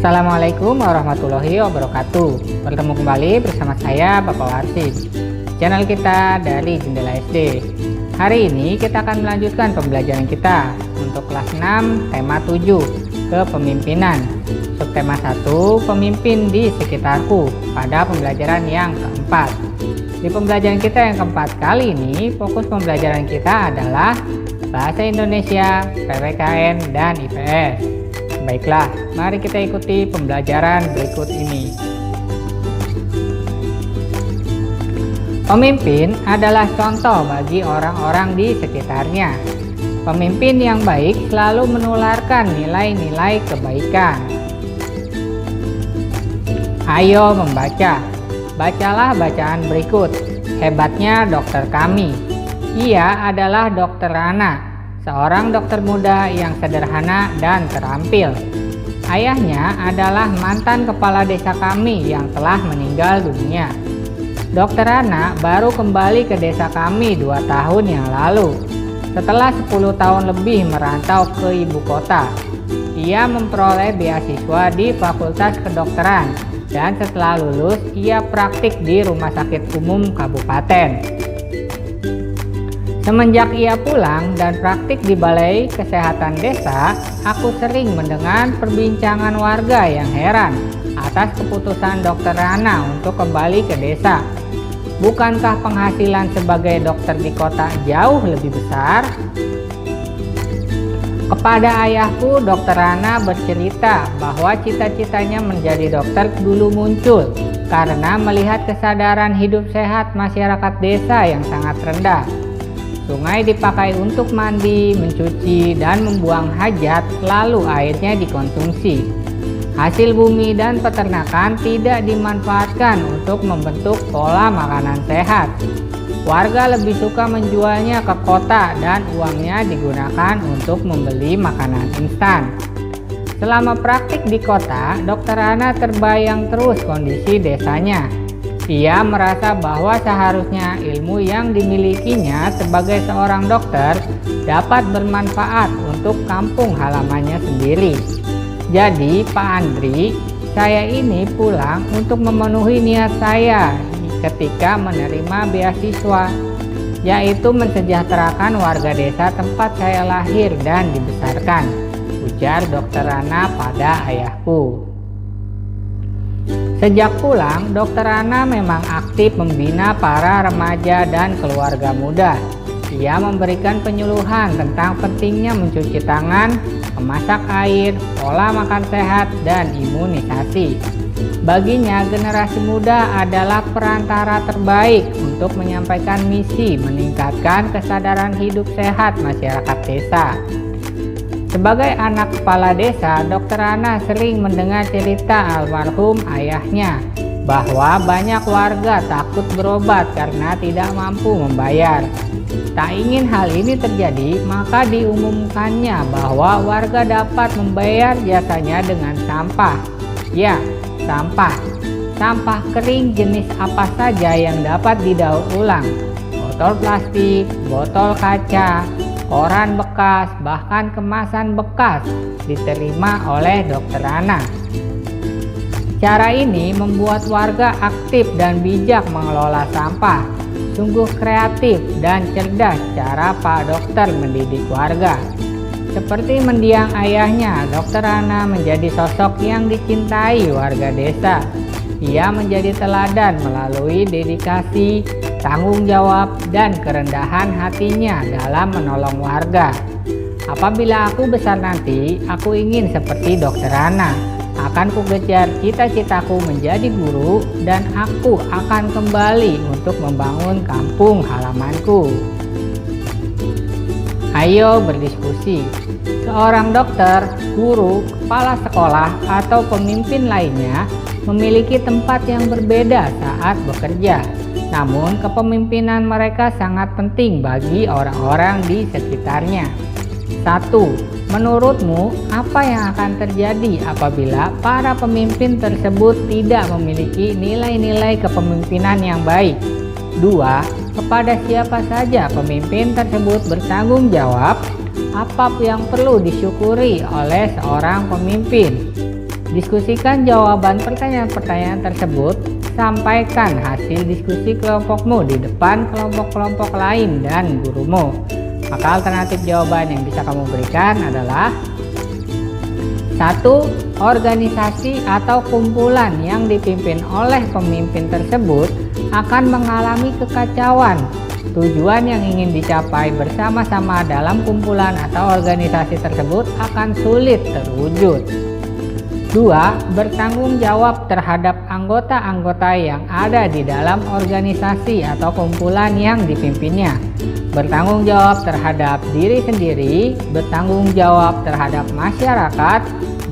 Assalamualaikum warahmatullahi wabarakatuh. Bertemu kembali bersama saya Bapak Warsid, channel kita dari Jendela SD. Hari ini kita akan melanjutkan pembelajaran kita untuk kelas 6 tema 7 kepemimpinan. Subtema 1 pemimpin di sekitarku pada pembelajaran yang keempat. Di pembelajaran kita yang keempat kali ini, fokus pembelajaran kita adalah Bahasa Indonesia, PPKN, dan IPS. Baiklah, mari kita ikuti pembelajaran berikut ini. Pemimpin adalah contoh bagi orang-orang di sekitarnya. Pemimpin yang baik selalu menularkan nilai-nilai kebaikan. Ayo membaca. Bacalah bacaan berikut. Hebatnya dokter kami. Ia adalah Dokter Rana, seorang dokter muda yang sederhana dan terampil. Ayahnya adalah mantan kepala desa kami yang telah meninggal dunia. Dokter Rana baru kembali ke desa kami 2 tahun yang lalu, setelah 10 tahun lebih merantau ke ibu kota. Ia memperoleh beasiswa di Fakultas Kedokteran, dan setelah lulus ia praktik di Rumah Sakit Umum Kabupaten. Semenjak ia pulang dan praktik di Balai Kesehatan Desa, aku sering mendengar perbincangan warga yang heran atas keputusan Dokter Rana untuk kembali ke desa. Bukankah penghasilan sebagai dokter di kota jauh lebih besar? Kepada ayahku, Dokter Rana bercerita bahwa cita-citanya menjadi dokter dulu muncul karena melihat kesadaran hidup sehat masyarakat desa yang sangat rendah. Sungai dipakai untuk mandi, mencuci, dan membuang hajat, lalu airnya dikonsumsi. Hasil bumi dan peternakan tidak dimanfaatkan untuk membentuk pola makanan sehat. Warga lebih suka menjualnya ke kota dan uangnya digunakan untuk membeli makanan instan. Selama praktik di kota, Dokter Rana terbayang terus kondisi desanya. Ia merasa bahwa seharusnya ilmu yang dimilikinya sebagai seorang dokter dapat bermanfaat untuk kampung halamannya sendiri. Jadi Pak Andri, saya ini pulang untuk memenuhi niat saya ketika menerima beasiswa, yaitu mensejahterakan warga desa tempat saya lahir dan dibesarkan, ujar Dokter Rana pada ayahku. Sejak pulang, Dokter Rana memang aktif membina para remaja dan keluarga muda. Ia memberikan penyuluhan tentang pentingnya mencuci tangan, memasak air, pola makan sehat, dan imunisasi. Baginya, generasi muda adalah perantara terbaik untuk menyampaikan misi meningkatkan kesadaran hidup sehat masyarakat desa. Sebagai anak kepala desa, Dokter Rana sering mendengar cerita almarhum ayahnya bahwa banyak warga takut berobat karena tidak mampu membayar. Tak ingin hal ini terjadi, maka diumumkannya bahwa warga dapat membayar jasanya dengan sampah. Ya, sampah. Sampah kering jenis apa saja yang dapat didaur ulang. Botol plastik, botol kaca, koran bekas, bahkan kemasan bekas diterima oleh Dokter Rana. Cara ini membuat warga aktif dan bijak mengelola sampah. Sungguh kreatif dan cerdas cara Pak Dokter mendidik warga. Seperti mendiang ayahnya, Dokter Rana menjadi sosok yang dicintai warga desa. Ia menjadi teladan melalui dedikasi, tanggung jawab, dan kerendahan hatinya dalam menolong warga. Apabila aku besar nanti, aku ingin seperti Dokter Rana. Akan kukejar cita-citaku menjadi guru, dan aku akan kembali untuk membangun kampung halamanku. Ayo berdiskusi. Seorang dokter, guru, kepala sekolah, atau pemimpin lainnya memiliki tempat yang berbeda saat bekerja. Namun kepemimpinan mereka sangat penting bagi orang-orang di sekitarnya. 1. Menurutmu, apa yang akan terjadi apabila para pemimpin tersebut tidak memiliki nilai-nilai kepemimpinan yang baik? 2. Kepada siapa saja pemimpin tersebut bertanggung jawab? Apa yang perlu disyukuri oleh seorang pemimpin? Diskusikan jawaban pertanyaan-pertanyaan tersebut. Sampaikan hasil diskusi kelompokmu di depan kelompok-kelompok lain dan gurumu. Maka alternatif jawaban yang bisa kamu berikan adalah 1. Organisasi atau kumpulan yang dipimpin oleh pemimpin tersebut akan mengalami kekacauan. Tujuan yang ingin dicapai bersama-sama dalam kumpulan atau organisasi tersebut akan sulit terwujud. 2. Bertanggung jawab terhadap anggota-anggota yang ada di dalam organisasi atau kumpulan yang dipimpinnya. Bertanggung jawab terhadap diri sendiri, bertanggung jawab terhadap masyarakat,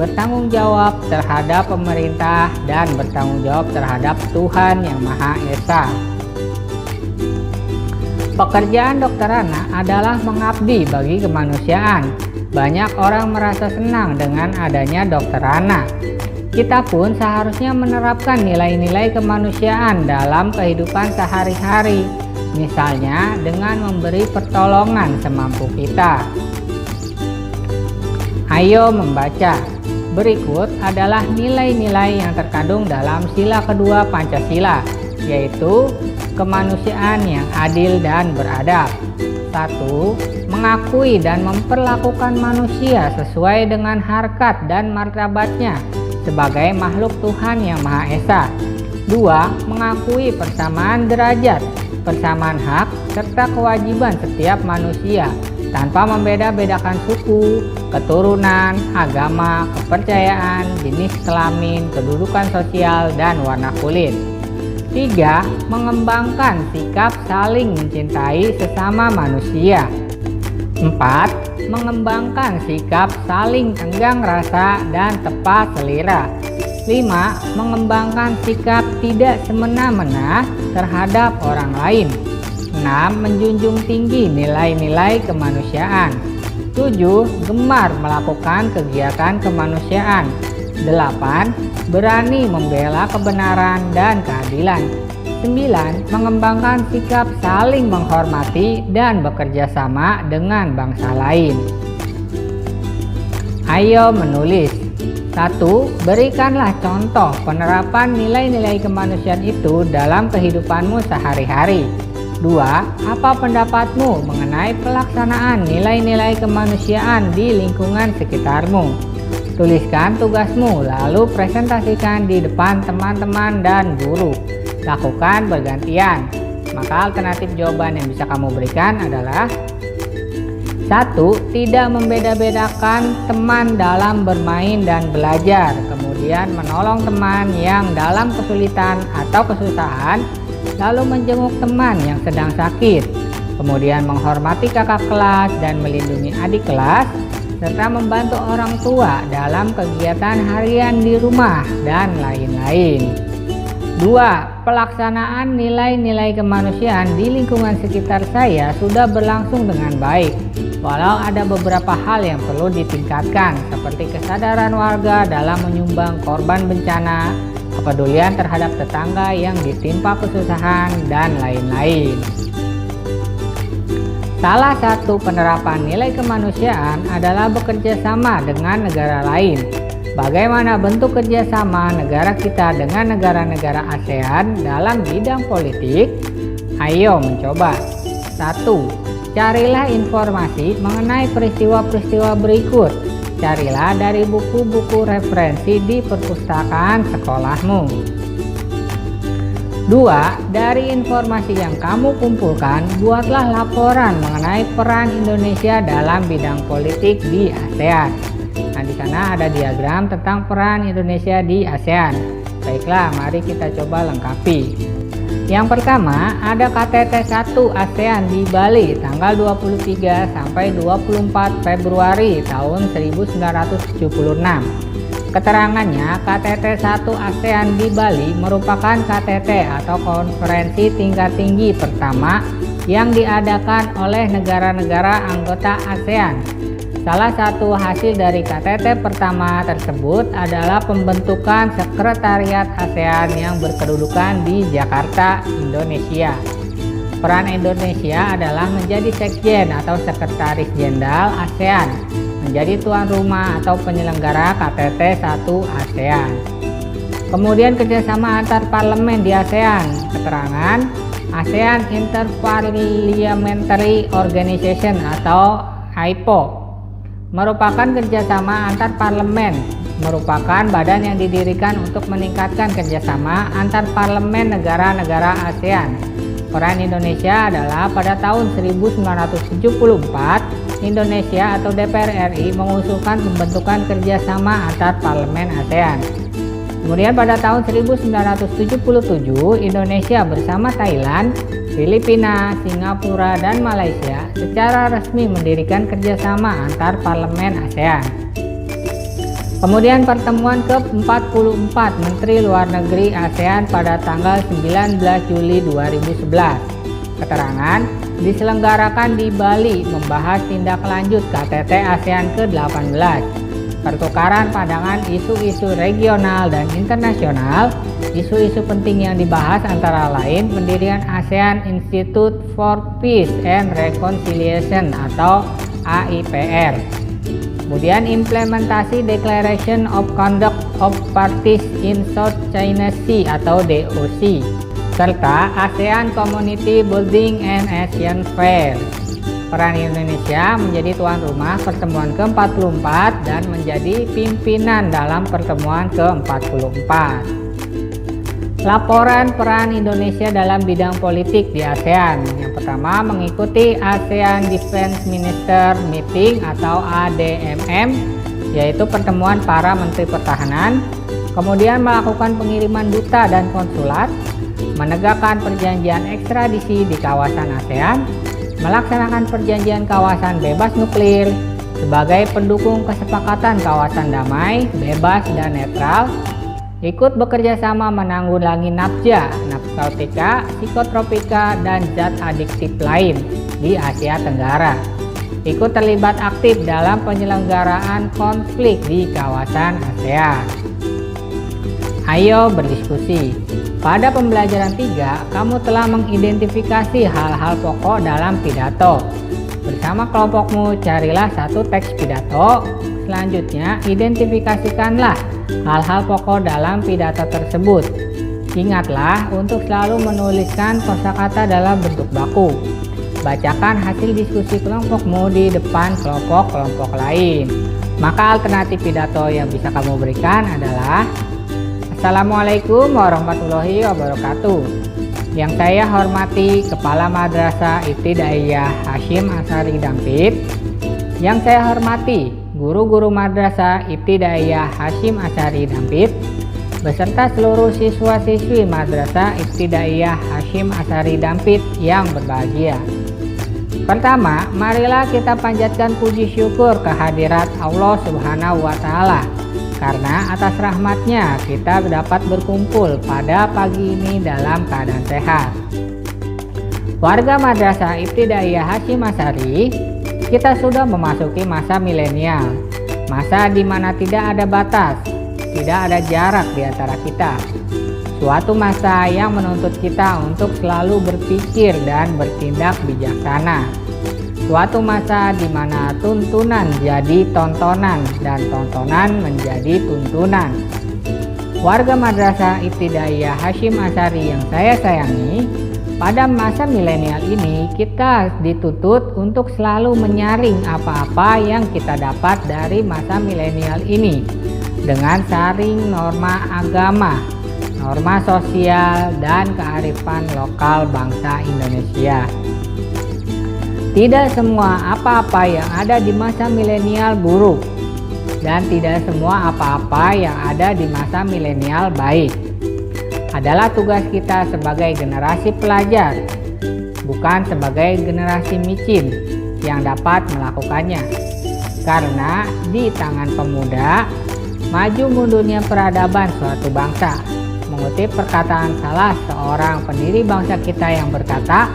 bertanggung jawab terhadap pemerintah, dan bertanggung jawab terhadap Tuhan Yang Maha Esa. Pekerjaan Dokter Ana adalah mengabdi bagi kemanusiaan. Banyak orang merasa senang dengan adanya Dokter Ana. Kita pun seharusnya menerapkan nilai-nilai kemanusiaan dalam kehidupan sehari-hari, misalnya dengan memberi pertolongan semampu kita. Ayo membaca. Berikut adalah nilai-nilai yang terkandung dalam sila kedua Pancasila, yaitu kemanusiaan yang adil dan beradab. 1. Mengakui dan memperlakukan manusia sesuai dengan harkat dan martabatnya sebagai makhluk Tuhan Yang Maha Esa. 2. Mengakui persamaan derajat, persamaan hak, serta kewajiban setiap manusia tanpa membeda-bedakan suku, keturunan, agama, kepercayaan, jenis kelamin, kedudukan sosial, dan warna kulit. 3. Mengembangkan sikap saling mencintai sesama manusia. 4. Mengembangkan sikap saling tenggang rasa dan tepat selera. 5. Mengembangkan sikap tidak semena-mena terhadap orang lain. 6. Menjunjung tinggi nilai-nilai kemanusiaan. 7. Gemar melakukan kegiatan kemanusiaan. 8. Berani membela kebenaran dan keadilan. 9. Mengembangkan sikap saling menghormati dan bekerja sama dengan bangsa lain. Ayo menulis. 1. Berikanlah contoh penerapan nilai-nilai kemanusiaan itu dalam kehidupanmu sehari-hari. 2. Apa pendapatmu mengenai pelaksanaan nilai-nilai kemanusiaan di lingkungan sekitarmu? Tuliskan tugasmu, lalu presentasikan di depan teman-teman dan guru. Lakukan bergantian. Maka alternatif jawaban yang bisa kamu berikan adalah 1. Tidak membeda-bedakan teman dalam bermain dan belajar. Kemudian menolong teman yang dalam kesulitan atau kesusahan, lalu menjenguk teman yang sedang sakit. Kemudian menghormati kakak kelas dan melindungi adik kelas, serta membantu orang tua dalam kegiatan harian di rumah, dan lain-lain. 2. Pelaksanaan nilai-nilai kemanusiaan di lingkungan sekitar saya sudah berlangsung dengan baik, walau ada beberapa hal yang perlu ditingkatkan, seperti kesadaran warga dalam menyumbang korban bencana, kepedulian terhadap tetangga yang ditimpa kesusahan, dan lain-lain. Salah satu penerapan nilai kemanusiaan adalah bekerja sama dengan negara lain. Bagaimana bentuk kerjasama negara kita dengan negara-negara ASEAN dalam bidang politik? Ayo mencoba. 1. Carilah informasi mengenai peristiwa-peristiwa berikut. Carilah dari buku-buku referensi di perpustakaan sekolahmu. 2. Dari informasi yang kamu kumpulkan, buatlah laporan mengenai peran Indonesia dalam bidang politik di ASEAN. Nah, di sana ada diagram tentang peran Indonesia di ASEAN. Baiklah, mari kita coba lengkapi. Yang pertama, ada KTT 1 ASEAN di Bali tanggal 23 sampai 24 Februari tahun 1976. Keterangannya, KTT 1 ASEAN di Bali merupakan KTT atau konferensi tingkat tinggi pertama yang diadakan oleh negara-negara anggota ASEAN. Salah satu hasil dari KTT pertama tersebut adalah pembentukan Sekretariat ASEAN yang berkedudukan di Jakarta, Indonesia. Peran Indonesia adalah menjadi sekjen atau sekretaris jenderal ASEAN, menjadi tuan rumah atau penyelenggara KTT 1 ASEAN. Kemudian kerjasama antar parlemen di ASEAN. Keterangan ASEAN Interparliamentary Organization atau AIPO merupakan kerjasama antar parlemen, merupakan badan yang didirikan untuk meningkatkan kerjasama antar parlemen negara-negara ASEAN. Peran Indonesia adalah pada tahun 1974, Indonesia atau DPR RI mengusulkan pembentukan kerjasama antar parlemen ASEAN. Kemudian pada tahun 1977, Indonesia bersama Thailand, Filipina, Singapura, dan Malaysia secara resmi mendirikan kerjasama antar parlemen ASEAN. Kemudian pertemuan ke-44 Menteri Luar Negeri ASEAN pada tanggal 19 Juli 2011. Keterangan diselenggarakan di Bali membahas tindak lanjut KTT ASEAN ke-18. Pertukaran pandangan isu-isu regional dan internasional. Isu-isu penting yang dibahas antara lain pendirian ASEAN Institute for Peace and Reconciliation atau AIPR. Kemudian implementasi Declaration of Conduct of Parties in South China Sea atau DOC, serta ASEAN Community Building and Asian Fair. Peran Indonesia menjadi tuan rumah pertemuan ke-44 dan menjadi pimpinan dalam pertemuan ke-44. Laporan peran Indonesia dalam bidang politik di ASEAN. Yang pertama, mengikuti ASEAN Defense Minister Meeting atau ADMM, yaitu pertemuan para menteri pertahanan. Kemudian melakukan pengiriman duta dan konsulat, menegakkan perjanjian ekstradisi di kawasan ASEAN, melaksanakan perjanjian kawasan bebas nuklir sebagai pendukung kesepakatan kawasan damai, bebas, dan netral, ikut bekerja sama menanggulangi nafza, narkotika, psikotropika, dan zat adiktif lain di Asia Tenggara, ikut terlibat aktif dalam penyelenggaraan konflik di kawasan ASEAN. Ayo berdiskusi. Pada pembelajaran 3, kamu telah mengidentifikasi hal-hal pokok dalam pidato. Bersama kelompokmu, carilah satu teks pidato. Selanjutnya, identifikasikanlah hal-hal pokok dalam pidato tersebut. Ingatlah untuk selalu menuliskan kosakata dalam bentuk baku. Bacakan hasil diskusi kelompokmu di depan kelompok-kelompok lain. Maka alternatif pidato yang bisa kamu berikan adalah: Assalamualaikum warahmatullahi wabarakatuh. Yang saya hormati Kepala Madrasah Ibtidaiyah Hasyim Asy'ari Dampit. Yang saya hormati guru-guru Madrasah Ibtidaiyah Hasyim Asy'ari Dampit beserta seluruh siswa-siswi Madrasah Ibtidaiyah Hasyim Asy'ari Dampit yang berbahagia. Pertama, marilah kita panjatkan puji syukur kehadirat Allah Subhanahu wa Ta'ala, karena atas rahmatnya kita dapat berkumpul pada pagi ini dalam keadaan sehat. Warga Madrasah Ibtidaiyah Hasyim Asy'ari, kita sudah memasuki masa milenial, masa di mana tidak ada batas, tidak ada jarak di antara kita. Suatu masa yang menuntut kita untuk selalu berpikir dan bertindak bijaksana. Suatu masa di mana tuntunan jadi tontonan dan tontonan menjadi tuntunan. Warga Madrasah Ibtidaiyah Hasyim Asy'ari yang saya sayangi, pada masa milenial ini kita dituntut untuk selalu menyaring apa-apa yang kita dapat dari masa milenial ini dengan saring norma agama, norma sosial, dan kearifan lokal bangsa Indonesia. Tidak semua apa-apa yang ada di masa milenial buruk, dan tidak semua apa-apa yang ada di masa milenial baik. Adalah tugas kita sebagai generasi pelajar, bukan sebagai generasi micin yang dapat melakukannya. Karena di tangan pemuda, maju mundurnya peradaban suatu bangsa. Mengutip perkataan salah seorang pendiri bangsa kita yang berkata,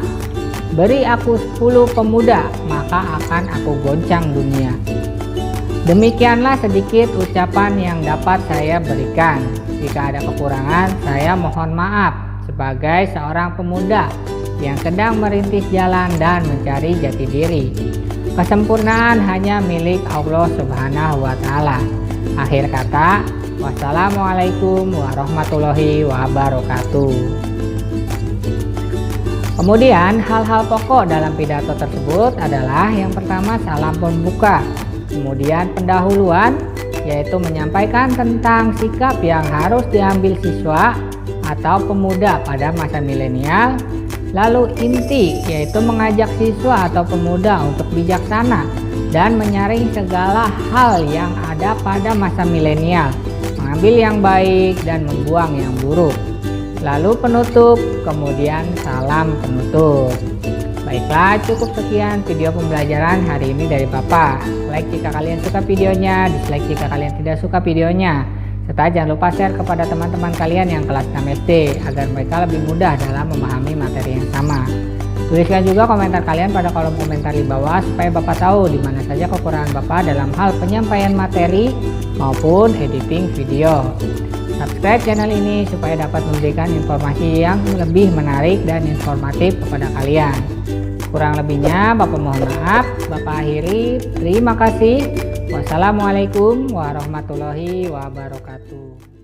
"Beri aku 10 pemuda, maka akan aku goncang dunia." Demikianlah sedikit ucapan yang dapat saya berikan. Jika ada kekurangan, saya mohon maaf sebagai seorang pemuda yang sedang merintis jalan dan mencari jati diri. Kesempurnaan hanya milik Allah Subhanahu wa Ta'ala. Akhir kata, wassalamualaikum warahmatullahi wabarakatuh. Kemudian hal-hal pokok dalam pidato tersebut adalah yang pertama salam pembuka, kemudian pendahuluan yaitu menyampaikan tentang sikap yang harus diambil siswa atau pemuda pada masa milenial, lalu inti yaitu mengajak siswa atau pemuda untuk bijaksana dan menyaring segala hal yang ada pada masa milenial, mengambil yang baik dan membuang yang buruk. Lalu penutup, kemudian salam penutup. Baiklah, cukup sekian video pembelajaran hari ini dari Bapak. Like jika kalian suka videonya, dislike jika kalian tidak suka videonya. Serta jangan lupa share kepada teman-teman kalian yang kelas 6 SD agar mereka lebih mudah dalam memahami materi yang sama. Tuliskan juga komentar kalian pada kolom komentar di bawah supaya Bapak tahu di mana saja kekurangan Bapak dalam hal penyampaian materi maupun editing video. Subscribe channel ini supaya dapat memberikan informasi yang lebih menarik dan informatif kepada kalian. Kurang lebihnya Bapak mohon maaf. Bapak akhiri. Terima kasih. Wassalamualaikum warahmatullahi wabarakatuh.